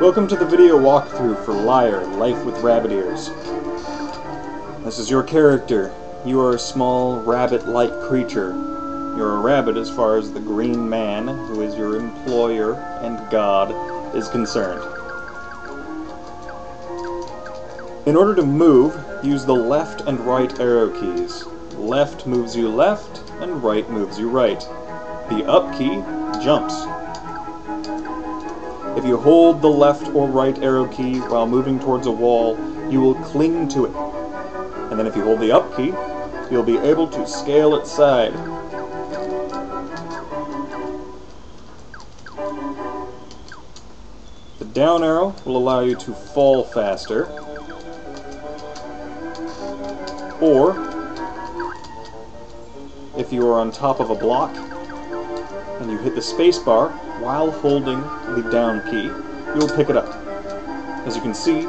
Welcome to the video walkthrough for LiRE, Life with Rabbit Ears. This is your character. You are a small, rabbit-like creature. You're a rabbit as far as the green man, who is your employer and god, is concerned. In order to move, use the left and right arrow keys. Left moves you left, and right moves you right. The up key jumps. If you hold the left or right arrow key while moving towards a wall, you will cling to it. And then if you hold the up key, you'll be able to scale its side. The down arrow will allow you to fall faster, or if you are on top of a block and you hit the space bar while holding the down key, you will pick it up. As you can see,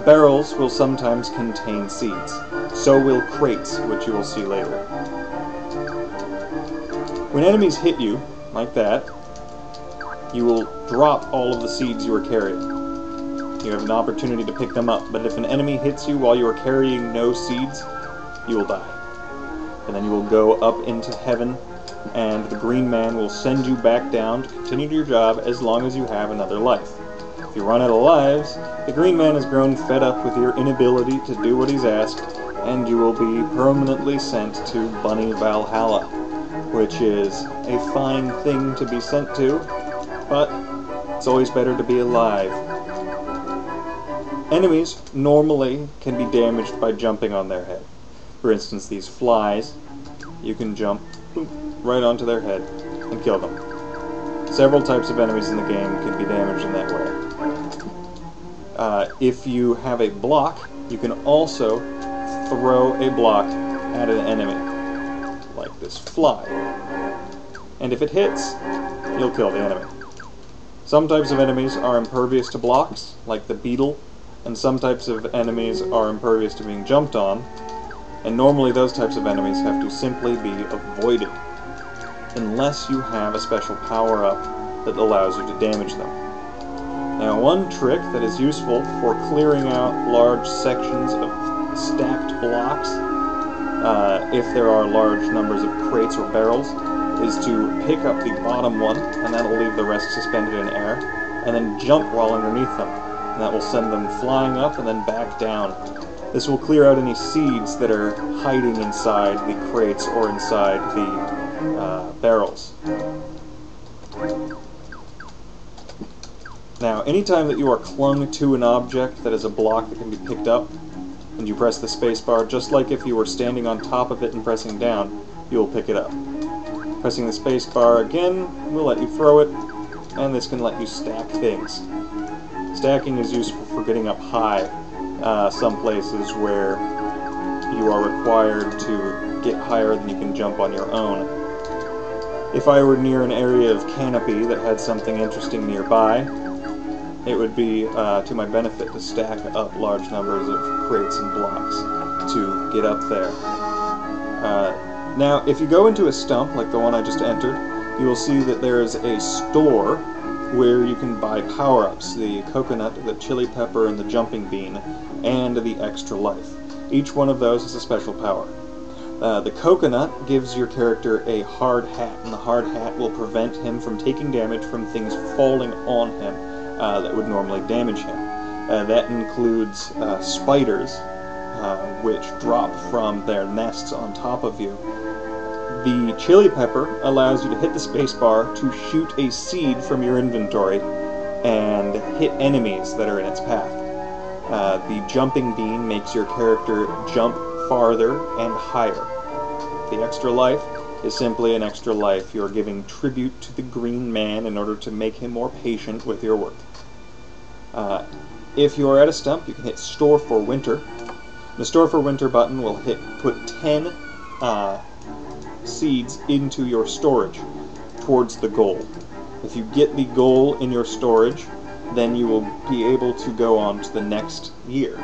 barrels will sometimes contain seeds. So will crates, which you will see later. When enemies hit you, like that, you will drop all of the seeds you are carrying. You have an opportunity to pick them up, but if an enemy hits you while you are carrying no seeds, you will die. And then you will go up into heaven, and the green man will send you back down to continue your job as long as you have another life. If you run out of lives, the green man has grown fed up with your inability to do what he's asked, and you will be permanently sent to Bunny Valhalla, which is a fine thing to be sent to, but it's always better to be alive. Enemies normally can be damaged by jumping on their head. For instance, these flies, you can jump right onto their head and kill them. Several types of enemies in the game can be damaged in that way. If you have a block, you can also throw a block at an enemy, like this fly. And if it hits, you'll kill the enemy. Some types of enemies are impervious to blocks, like the beetle, and some types of enemies are impervious to being jumped on, and normally those types of enemies have to simply be avoided, unless you have a special power-up that allows you to damage them. Now, one trick that is useful for clearing out large sections of stacked blocks, if there are large numbers of crates or barrels, is to pick up the bottom one, and that'll leave the rest suspended in air, and then jump while underneath them, and that will send them flying up and then back down. This will clear out any seeds that are hiding inside the crates or inside the barrels. Now, anytime that you are clung to an object that is a block that can be picked up, and you press the spacebar, just like if you were standing on top of it and pressing down, you will pick it up. Pressing the spacebar again will let you throw it, and this can let you stack things. Stacking is useful for getting up high, some places where you are required to get higher than you can jump on your own. If I were near an area of canopy that had something interesting nearby, it would be to my benefit to stack up large numbers of crates and blocks to get up there. Now, if you go into a stump, like the one I just entered, you will see that there is a store where you can buy power-ups, the coconut, the chili pepper, and the jumping bean, and the extra life. Each one of those is a special power. The coconut gives your character a hard hat, and the hard hat will prevent him from taking damage from things falling on him that would normally damage him. That includes spiders, which drop from their nests on top of you. The chili pepper allows you to hit the spacebar to shoot a seed from your inventory and hit enemies that are in its path. The jumping bean makes your character jump farther and higher. The extra life is simply an extra life. You are giving tribute to the green man in order to make him more patient with your work. If you are at a stump, you can hit Store for Winter. The Store for Winter button will put 10 seeds into your storage towards the goal. If you get the goal in your storage, then you will be able to go on to the next year.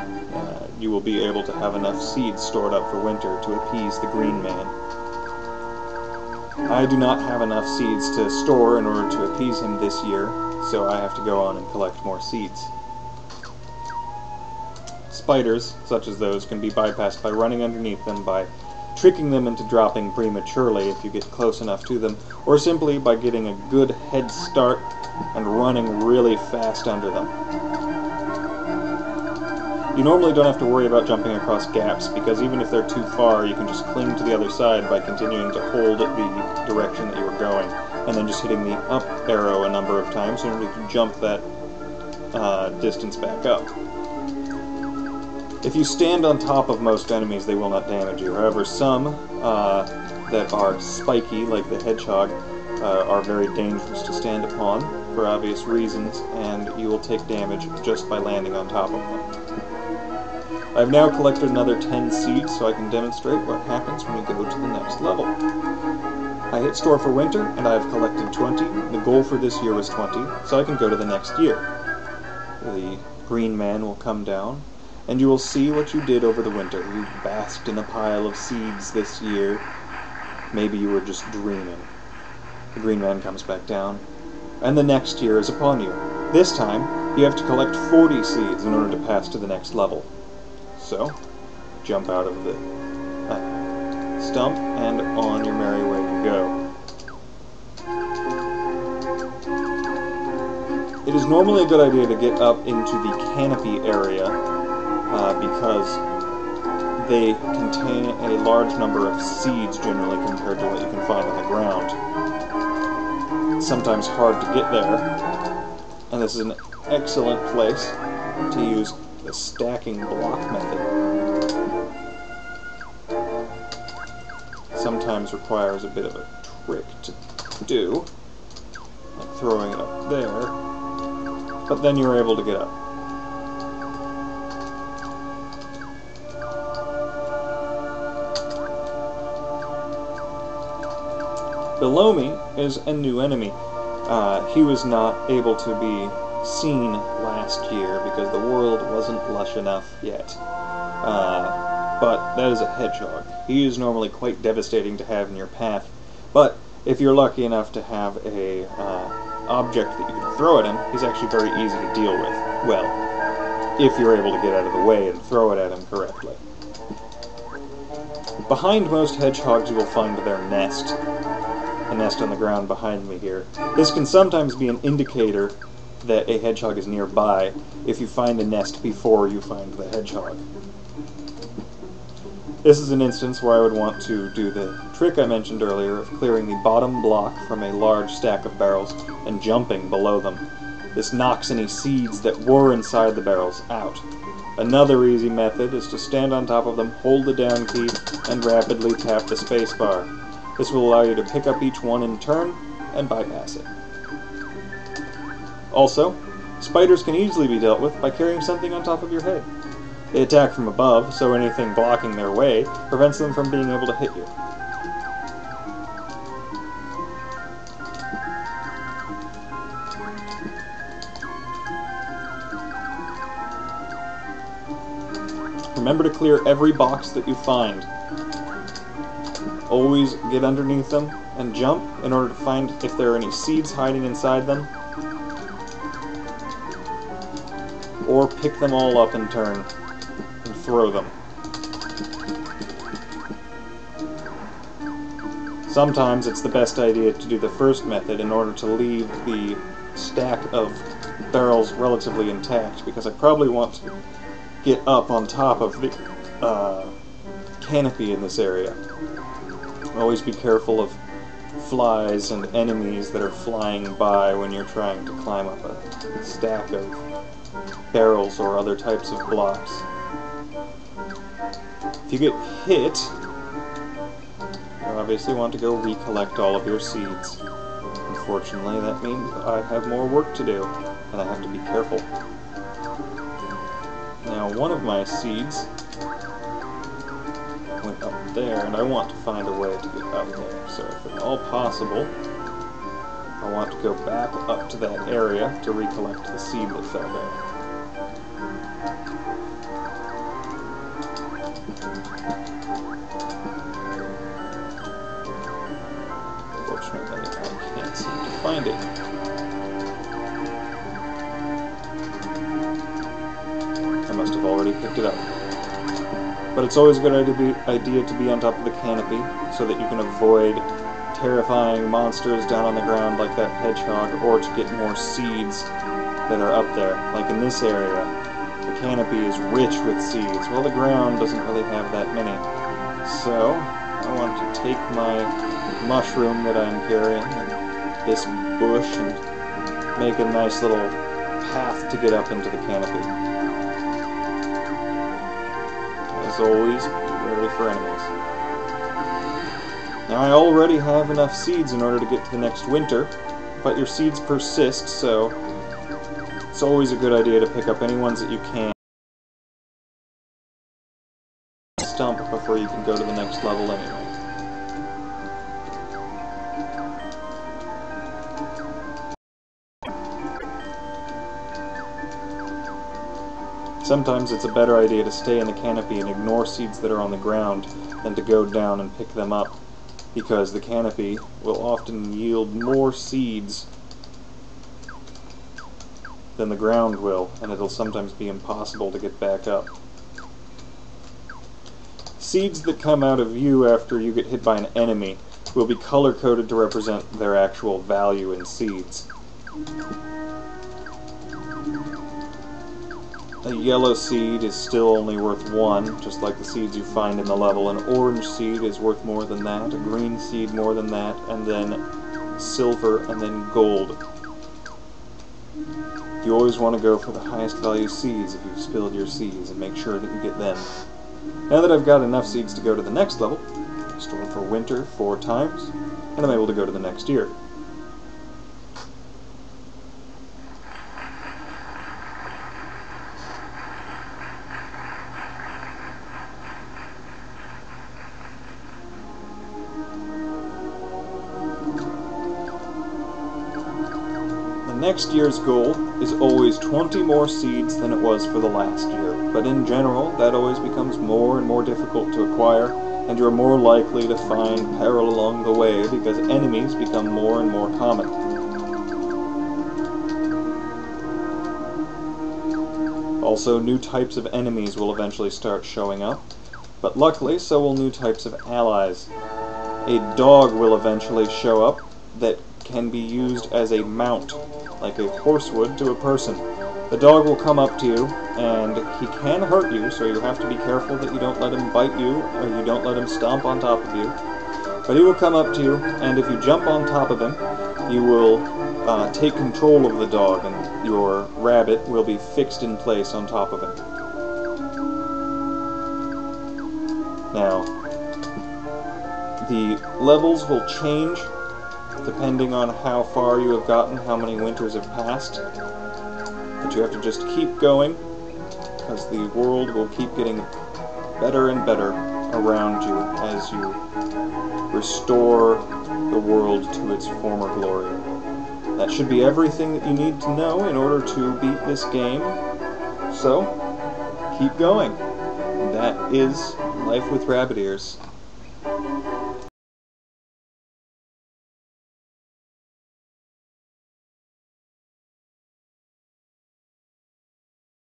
You will be able to have enough seeds stored up for winter to appease the green man. I do not have enough seeds to store in order to appease him this year, so I have to go on and collect more seeds. Spiders, such as those, can be bypassed by running underneath them, by tricking them into dropping prematurely if you get close enough to them, or simply by getting a good head start and running really fast under them. You normally don't have to worry about jumping across gaps, because even if they're too far, you can just cling to the other side by continuing to hold the direction that you were going, and then just hitting the up arrow a number of times in order to jump that distance back up. If you stand on top of most enemies, they will not damage you. However, some that are spiky, like the hedgehog, are very dangerous to stand upon for obvious reasons, and you will take damage just by landing on top of them. I've now collected another 10 seeds, so I can demonstrate what happens when you go to the next level. I hit store for winter, and I have collected 20. The goal for this year was 20, so I can go to the next year. The green man will come down, and you will see what you did over the winter. You basked in a pile of seeds this year. Maybe you were just dreaming. The green man comes back down, and the next year is upon you. This time, you have to collect 40 seeds in order to pass to the next level. So, jump out of the stump, and on your merry way you go. It is normally a good idea to get up into the canopy area, because they contain a large number of seeds generally compared to what you can find on the ground. It's sometimes hard to get there, and this is an excellent place to use the stacking block method. Sometimes requires a bit of a trick to do, like throwing it up there, but then you're able to get up. Below me is a new enemy. He was not able to be seen last year because the world wasn't lush enough yet. But that is a hedgehog. He is normally quite devastating to have in your path, but if you're lucky enough to have a object that you can throw at him, he's actually very easy to deal with. Well, if you're able to get out of the way and throw it at him correctly. Behind most hedgehogs you will find their nest. A nest on the ground behind me here. This can sometimes be an indicator that a hedgehog is nearby if you find the nest before you find the hedgehog. This is an instance where I would want to do the trick I mentioned earlier of clearing the bottom block from a large stack of barrels and jumping below them. This knocks any seeds that were inside the barrels out. Another easy method is to stand on top of them, hold the down key, and rapidly tap the space bar. This will allow you to pick up each one in turn and bypass it. Also, spiders can easily be dealt with by carrying something on top of your head. They attack from above, so anything blocking their way prevents them from being able to hit you. Remember to clear every box that you find. Always get underneath them and jump in order to find if there are any seeds hiding inside them, or pick them all up in turn and throw them. Sometimes it's the best idea to do the first method in order to leave the stack of barrels relatively intact, because I probably want to get up on top of the canopy in this area. Always be careful of flies and enemies that are flying by when you're trying to climb up a stack of barrels or other types of blocks. If you get hit, you obviously want to go recollect all of your seeds. Unfortunately, that means I have more work to do, and I have to be careful. Now, one of my seeds went up there, and I want to find a way to get up there. So if at all possible, I want to go back up to that area to recollect the seed that fell there. Unfortunately, I can't seem to find it. must have already picked it up. But it's always a good idea to be on top of the canopy so that you can avoid terrifying monsters down on the ground like that hedgehog, or to get more seeds that are up there. Like in this area, the canopy is rich with seeds. Well, the ground doesn't really have that many. So, I want to take my mushroom that I'm carrying, and this bush, and make a nice little path to get up into the canopy. As always, be ready for enemies. Now, I already have enough seeds in order to get to the next winter, but your seeds persist, so it's always a good idea to pick up any ones that you can. Stump before you can go to the next level anyway. Sometimes it's a better idea to stay in the canopy and ignore seeds that are on the ground than to go down and pick them up, because the canopy will often yield more seeds than the ground will, and it'll sometimes be impossible to get back up. Seeds that come out of you after you get hit by an enemy will be color-coded to represent their actual value in seeds. A yellow seed is still only worth 1, just like the seeds you find in the level. An orange seed is worth more than that, a green seed more than that, and then silver, and then gold. You always want to go for the highest value seeds if you've spilled your seeds, and make sure that you get them. Now that I've got enough seeds to go to the next level, I store for winter 4 times, and I'm able to go to the next year. Next year's goal is always 20 more seeds than it was for the last year, but in general that always becomes more and more difficult to acquire, and you're more likely to find peril along the way because enemies become more and more common. Also, new types of enemies will eventually start showing up, but luckily so will new types of allies. A dog will eventually show up that can be used as a mount, like a horse would to a person. The dog will come up to you, and he can hurt you, so you have to be careful that you don't let him bite you, or you don't let him stomp on top of you. But he will come up to you, and if you jump on top of him, you will take control of the dog, and your rabbit will be fixed in place on top of him. Now, the levels will change depending on how far you have gotten, how many winters have passed. But you have to just keep going, because the world will keep getting better and better around you as you restore the world to its former glory. That should be everything that you need to know in order to beat this game. So, keep going. And that is Life with Rabbit Ears.